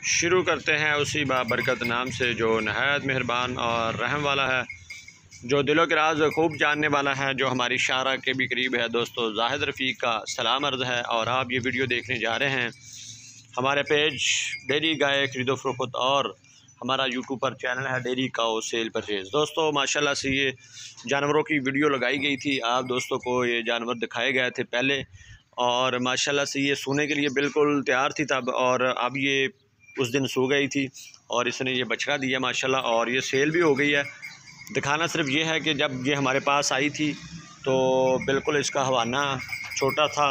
शुरू करते हैं उसी बाबरकत नाम से जो नहायत मेहरबान और रहम वाला है, जो दिलों के राज खूब जानने वाला है, जो हमारी शारा के भी करीब है। दोस्तों, जाहिद रफ़ीक का सलाम अर्ज़ है और आप ये वीडियो देखने जा रहे हैं हमारे पेज डेयरी गाय खरीदो फरोख्त और हमारा यूट्यूब पर चैनल है डेयरी काऊ सेल परचेज़। दोस्तों, माशाल्लाह से ये जानवरों की वीडियो लगाई गई थी, आप दोस्तों को ये जानवर दिखाए गए थे पहले, और माशाल्लाह से ये सोने के लिए बिल्कुल तैयार थी तब, और अब ये उस दिन सो गई थी और इसने ये बछड़ा दिया माशाल्लाह, और ये सेल भी हो गई है। दिखाना सिर्फ ये है कि जब ये हमारे पास आई थी तो बिल्कुल इसका हवाना छोटा था,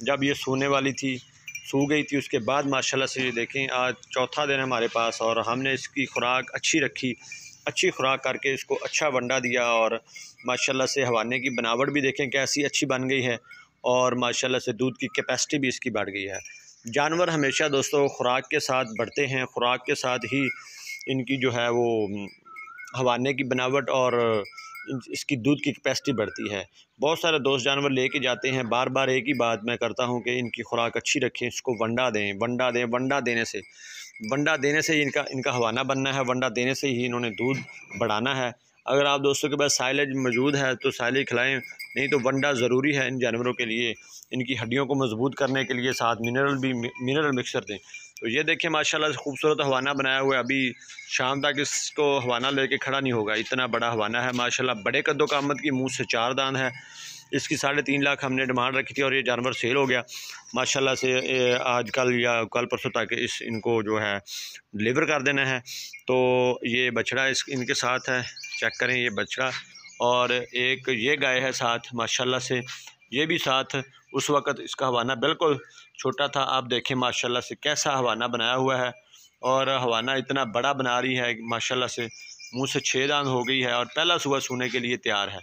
जब ये सोने वाली थी सो गई थी। उसके बाद माशाल्लाह से ये देखें आज चौथा दिन हमारे पास, और हमने इसकी खुराक अच्छी रखी, अच्छी खुराक करके इसको अच्छा वंडा दिया, और माशाल्लाह से हवाने की बनावट भी देखें कैसी अच्छी बन गई है, और माशाल्लाह से दूध की कैपेसिटी भी इसकी बढ़ गई है। जानवर हमेशा दोस्तों खुराक के साथ बढ़ते हैं, खुराक के साथ ही इनकी जो है वो हवाने की बनावट और इसकी दूध की कैपेसिटी बढ़ती है। बहुत सारे दोस्त जानवर लेके जाते हैं, बार बार एक ही बात मैं करता हूं कि इनकी खुराक अच्छी रखें, इसको वंडा दें, वंडा दें। वंडा देने से ही इनका हवाना बनना है, वंडा देने से ही इन्होंने दूध बढ़ाना है। अगर आप दोस्तों के पास साइलेज मौजूद है तो साइलेज खिलाएं, नहीं तो वंडा ज़रूरी है इन जानवरों के लिए, इनकी हड्डियों को मजबूत करने के लिए। साथ मिनरल मिक्सर दें। तो ये देखिए माशाल्लाह से खूबसूरत हवाना बनाया हुआ है। अभी शाम तक इसको हवाना लेके खड़ा नहीं होगा, इतना बड़ा हवाना है माशाल्लाह। बड़े कद्दो का आमद की, मुँह से 4 दांत है। इसकी 3.5 लाख हमने डिमांड रखी थी और ये जानवर सेल हो गया माशाल्लाह से। आज कल या कल परसों तक इनको जो है डिलीवर कर देना है। तो ये बछड़ा इनके साथ है, चेक करें ये बछड़ा, और एक ये गाय है साथ माशाल्लाह से, ये भी साथ। उस वक़्त इसका हवाना बिल्कुल छोटा था, आप देखें माशाल्लाह से कैसा हवाना बनाया हुआ है, और हवाना इतना बड़ा बना रही है माशाल्लाह से। मुँह से 6 दांत हो गई है और पहला सुबह सोने के लिए तैयार है।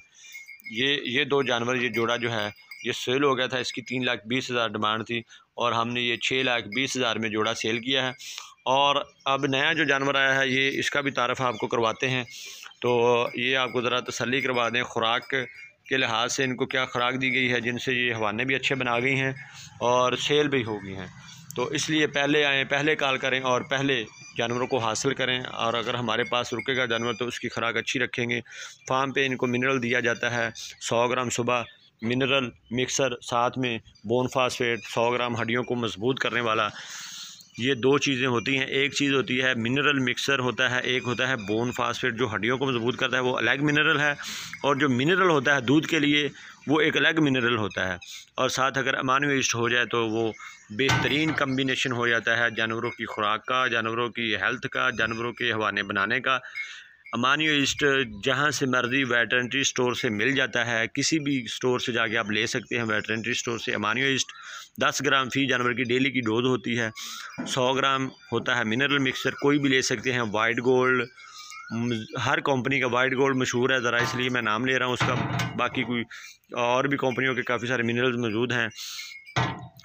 ये 2 जानवर, ये जोड़ा जो है ये सेल हो गया था। इसकी 3,20,000 डिमांड थी और हमने ये 6,20,000 में जोड़ा सेल किया है। और अब नया जो जानवर आया है ये इसका भी तारफ़ आपको करवाते हैं। तो ये आपको ज़रा तसल्ली करवा दें खुराक के लिहाज से इनको क्या खुराक दी गई है, जिनसे ये हवाने भी अच्छे बना गई हैं और सेल भी हो गई हैं। तो इसलिए पहले आएँ, पहले कॉल करें और पहले जानवरों को हासिल करें। और अगर हमारे पास रुकेगा जानवर तो उसकी खुराक अच्छी रखेंगे। फार्म पे इनको मिनरल दिया जाता है, 100 ग्राम सुबह मिनरल मिक्सर, साथ में बोन फास्फेट 100 ग्राम हड्डियों को मजबूत करने वाला। ये 2 चीज़ें होती हैं, एक चीज़ होती है मिनरल मिक्सर होता है, एक होता है बोन फास्फेट जो हड्डियों को मजबूत करता है, वो अलग मिनरल है। और जो मिनरल होता है दूध के लिए वो एक अलग मिनरल होता है। और साथ अगर अमाइनो एसिड हो जाए तो वो बेहतरीन कम्बिनेशन हो जाता है जानवरों की खुराक का, जानवरों की हेल्थ का, जानवरों के हवाने बनाने का। अमाइनो एसिड जहाँ से मर्ज़ी वेटरनरी स्टोर से मिल जाता है, किसी भी स्टोर से जाके आप ले सकते हैं वेटरनरी स्टोर से। अमाइनो एसिड 10 ग्राम फी जानवर की डेली की डोज होती है, 100 ग्राम होता है मिनरल मिक्सर, कोई भी ले सकते हैं। वाइट गोल्ड, हर कंपनी का वाइट गोल्ड मशहूर है ज़रा, इसलिए मैं नाम ले रहा हूँ उसका। बाकी कोई और भी कंपनियों के काफ़ी सारे मिनरल्स मौजूद हैं,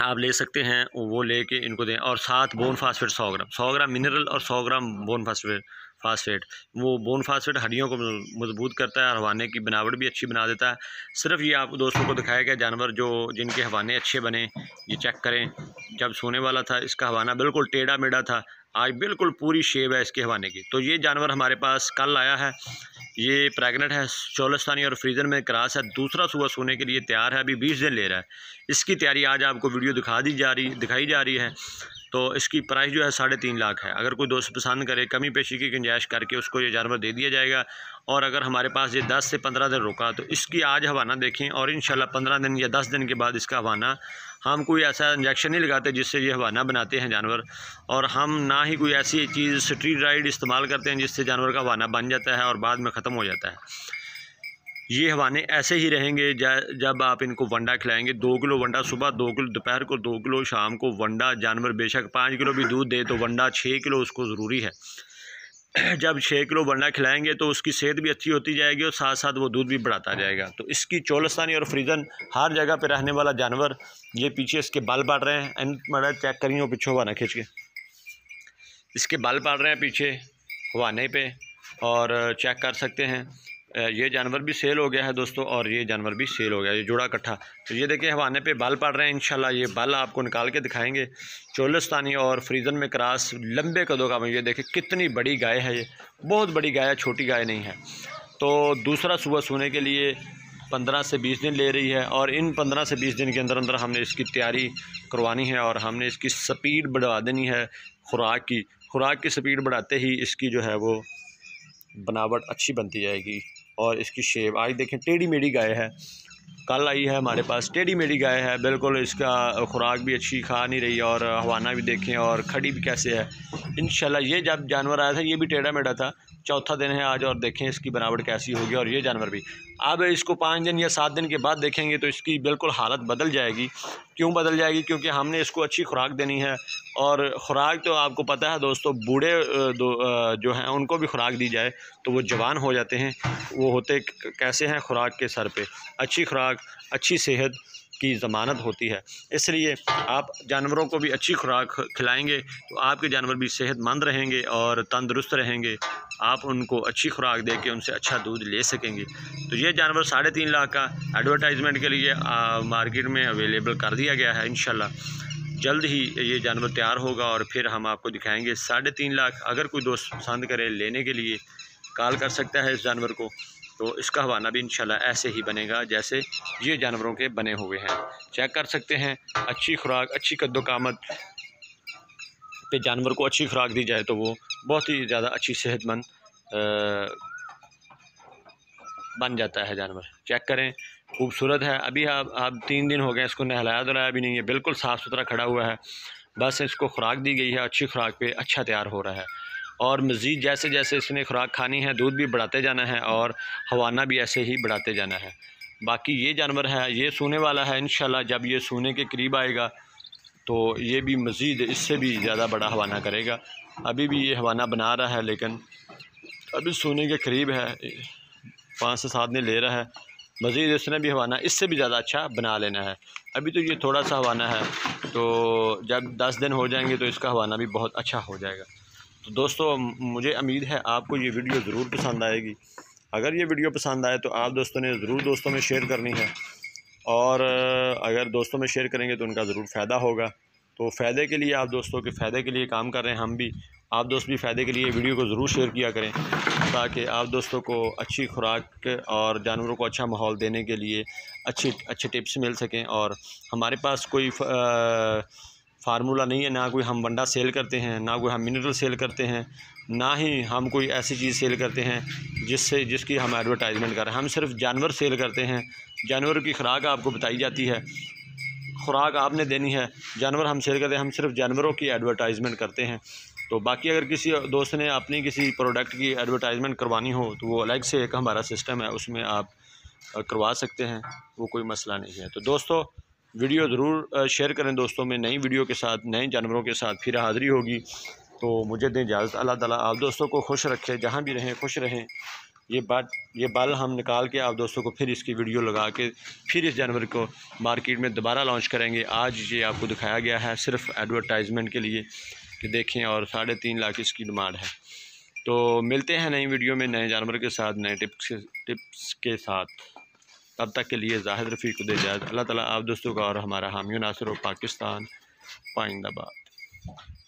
आप ले सकते हैं, वो लेके इनको दें। और साथ बोन फास्फेट 100 ग्राम मिनरल और 100 ग्राम बोन फास्फेट। वो बोन फास्फेट हड्डियों को मजबूत करता है और हवाने की बनावट भी अच्छी बना देता है। सिर्फ ये आप दोस्तों को दिखाया गया जानवर जिनके हवाने अच्छे बने, ये चेक करें। जब सोने वाला था इसका हवाना बिल्कुल टेढ़ा मेढ़ा था, आज बिल्कुल पूरी शेप है इसके हवाने की। तो ये जानवर हमारे पास कल आया है, ये प्रेग्नेंट है, चोलस्तानी और फ्रीजन में क्रॉस है, दूसरा सुबह सोने के लिए तैयार है, अभी 20 दिन ले रहा है। इसकी तैयारी आज आपको वीडियो दिखाई जा रही है। तो इसकी प्राइस जो है 3.5 लाख है। अगर कोई दोस्त पसंद करे, कमी पेशी की गुंजाइश करके उसको ये जानवर दे दिया जाएगा। और अगर हमारे पास ये 10 से 15 दिन रुका तो इसकी आज हवाना देखें, और इंशाल्लाह 15 दिन या 10 दिन के बाद इसका हवाना, हम कोई ऐसा इंजेक्शन नहीं लगाते जिससे ये हवाना बनाते हैं जानवर, और हम ना ही कोई ऐसी चीज़ स्टेरॉइड इस्तेमाल करते हैं जिससे जानवर का हवाना बन जाता है और बाद में ख़त्म हो जाता है। ये हवाने ऐसे ही रहेंगे जब आप इनको वंडा खिलाएंगे। 2 किलो वंडा सुबह, 2 किलो दोपहर को, 2 किलो शाम को वंडा। जानवर बेशक 5 किलो भी दूध दे तो वंडा 6 किलो उसको ज़रूरी है। जब 6 किलो वंडा खिलाएंगे तो उसकी सेहत भी अच्छी होती जाएगी और साथ साथ वो दूध भी बढ़ाता जाएगा। तो इसकी चोलस्तानी और फ्रीजन हर जगह पे रहने वाला जानवर। ये पीछे इसके बाल पड़ रहे हैं, मतलब चेक करिए, वो पीछे हवाना खींच के, इसके बाल पड़ रहे हैं पीछे हवाने पे, और चेक कर सकते हैं। ये जानवर भी सेल हो गया है दोस्तों, और ये जानवर भी सेल हो गया, ये जोड़ा इकट्ठा। तो ये देखिए हवाने पे बाल पड़ रहे हैं, इंशाल्लाह ये बाल आपको निकाल के दिखाएंगे। चोलिस्तानी और फ्रीजन में क्रॉस, लंबे कदों का। ये देखिए कितनी बड़ी गाय है, ये बहुत बड़ी गाय है, छोटी गाय नहीं है। तो दूसरा सुबह सोने के लिए 15 से 20 दिन ले रही है, और इन 15 से 20 दिन के अंदर अंदर हमने इसकी तैयारी करवानी है, और हमने इसकी स्पीड बढ़ा देनी है खुराक की स्पीड बढ़ाते ही इसकी जो है वो बनावट अच्छी बनती जाएगी। और इसकी शेप आज देखें, टेढ़ी मेढ़ी गाय है, कल आई है हमारे पास, टेढ़ी मेढ़ी गाय है बिल्कुल। इसका खुराक भी अच्छी खा नहीं रही, और हवाना भी देखें, और खड़ी भी कैसे है। इंशाल्लाह ये जब जानवर आया था ये भी टेढ़ा मेढ़ा था, चौथा दिन है आज, और देखें इसकी बनावट कैसी होगी। और ये जानवर भी अब इसको 5 दिन या 7 दिन के बाद देखेंगे तो इसकी बिल्कुल हालत बदल जाएगी। क्यों बदल जाएगी? क्योंकि हमने इसको अच्छी खुराक देनी है, और ख़ुराक तो आपको पता है दोस्तों, बूढ़े जो हैं उनको भी खुराक दी जाए तो वो जवान हो जाते हैं। वो होते कैसे हैं? खुराक के सर पे अच्छी खुराक, अच्छी सेहत की ज़मानत होती है। इसलिए आप जानवरों को भी अच्छी खुराक खिलाएंगे तो आपके जानवर भी सेहतमंद रहेंगे और तंदुरुस्त रहेंगे। आप उनको अच्छी खुराक दे के उनसे अच्छा दूध ले सकेंगे। तो ये जानवर 3.5 लाख का एडवर्टाइजमेंट के लिए मार्केट में अवेलेबल कर दिया गया है। इंशाल्लाह जल्द ही ये जानवर तैयार होगा और फिर हम आपको दिखाएंगे 3.5 लाख। अगर कोई दोस्त पसंद करे लेने के लिए कॉल कर सकता है इस जानवर को। तो इसका हवाना भी इंशाल्लाह ऐसे ही बनेगा जैसे ये जानवरों के बने हुए हैं। चेक कर सकते हैं, अच्छी खुराक, अच्छी कद्दोकामत पे जानवर को अच्छी खुराक दी जाए तो वो बहुत ही ज़्यादा अच्छी सेहतमंद बन जाता है जानवर। चेक करें, खूबसूरत है। अभी आप 3 दिन हो गए, इसको नहलाया धुलाया भी नहीं है, बिल्कुल साफ़ सुथरा खड़ा हुआ है। बस इसको खुराक दी गई है, अच्छी खुराक पे अच्छा तैयार हो रहा है। और मज़ीद जैसे जैसे इसने खुराक खानी है, दूध भी बढ़ाते जाना है और हवाना भी ऐसे ही बढ़ाते जाना है। बाकी ये जानवर है, ये सूने वाला है। इंशाल्लाह जब ये सूने के करीब आएगा तो ये भी मज़ीद इससे भी ज़्यादा बड़ा हवाना करेगा। अभी भी ये हवाना बना रहा है, लेकिन अभी सोने के करीब है, 5 से 7 दिन ले रहा है। मज़ीद इसने भी हवाना इससे भी ज़्यादा अच्छा बना लेना है। अभी तो ये थोड़ा सा हवाना है, तो जब 10 दिन हो जाएंगे तो इसका हवाना भी बहुत अच्छा हो जाएगा। तो दोस्तों मुझे उम्मीद है आपको ये वीडियो ज़रूर पसंद आएगी। अगर ये वीडियो पसंद आए तो आप दोस्तों ने ज़रूर दोस्तों में शेयर करनी है, और अगर दोस्तों में शेयर करेंगे तो उनका ज़रूर फ़ायदा होगा। तो फ़ायदे के लिए, आप दोस्तों के फ़ायदे के लिए काम कर रहे हैं हम भी, आप दोस्त भी फ़ायदे के लिए वीडियो को ज़रूर शेयर किया करें, ताकि आप दोस्तों को अच्छी खुराक और जानवरों को अच्छा माहौल देने के लिए अच्छे टिप्स मिल सकें। और हमारे पास कोई फार्मूला नहीं है, ना कोई हम वंडा सेल करते हैं, ना कोई हम मिनरल सेल करते हैं, ना ही हम कोई ऐसी चीज़ सेल करते हैं जिसकी हम एडवर्टाइजमेंट कर रहे हैं। हम सिर्फ जानवर सेल करते हैं। जानवर की खुराक आपको बताई जाती है, खुराक आपने देनी है। जानवर हम सेल करते हैं, हम सिर्फ जानवरों की एडवर्टाइजमेंट करते हैं। तो बाकी अगर किसी दोस्त ने अपनी किसी प्रोडक्ट की एडवर्टाइजमेंट करवानी हो तो वो अलग से एक हमारा सिस्टम है, उसमें आप करवा सकते हैं, वो कोई मसला नहीं है। तो दोस्तों वीडियो ज़रूर शेयर करें दोस्तों में। नई वीडियो के साथ, नए जानवरों के साथ फिर हाज़िरी होगी। तो मुझे दें इजाज़त। अल्लाह ताला आप दोस्तों को खुश रखे, जहाँ भी रहें खुश रहें। ये बाल हम निकाल के आप दोस्तों को फिर इसकी वीडियो लगा के फिर इस जानवर को मार्केट में दोबारा लॉन्च करेंगे। आज ये आपको दिखाया गया है सिर्फ एडवर्टाइजमेंट के लिए कि देखें, और 3.5 लाख इसकी डिमांड है। तो मिलते हैं नई वीडियो में नए जानवर के साथ, नए टिप्स के साथ। तब तक के लिए जाहिद रफ़ीक को दे इजाज़त। अल्लाह ताला आप दोस्तों का और हमारा हामी नासिर पाकिस्तान पाइंदाबाद।